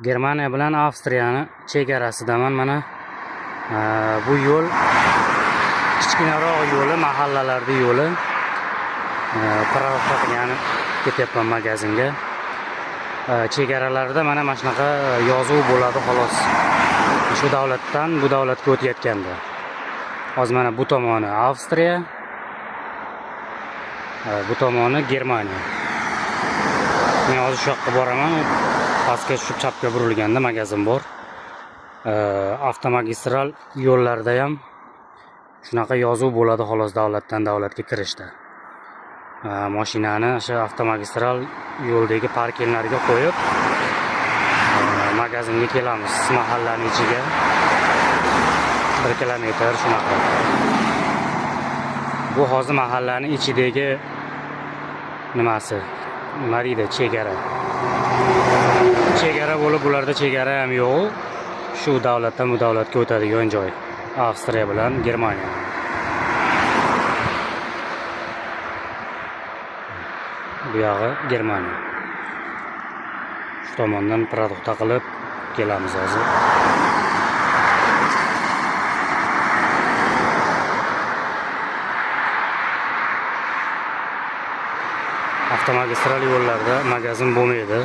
Germaniya bilan Avstriyani chegarasidaman. Mana bu yo'l kichkinaroq yo'li, mahallalarda yo'li. Pravda qilgan ketyapman magazinga. Chegaralarda mana shunaqa yozuv bo'ladi xolos. Shu davlatdan bu davlatga o'tayotganda. Hozir mana bu tomoni Avstriya, bu tomoni Germaniya. Men hozir shu yoqqa boraman. Pastga tushib chapga burilganda magazin bor. Avtomagistral yo'llarda ham shunaqa yozuv bo'ladi xolos davlatdan davlatga kirishda. Mashinani o'sha avtomagistral yo'ldagi parkinlarga qo'yib magazinga kelamiz. Mahallaning ichiga 1 kilometr shunaqa. Bu hozir mahallaning ichidagi nimasi? Nima deydi? Chegara. Chegara bo'lib, bularda chegara ham yo'q. Shu davlatdan bu davlatga o'tadigan joy. Avstriya bilan Germaniya. Bu yog'i Germaniya. Shu tomondan produkt qilib kelamiz hozir. Avtomagistral yo'llarda magazin bo'lmaydi.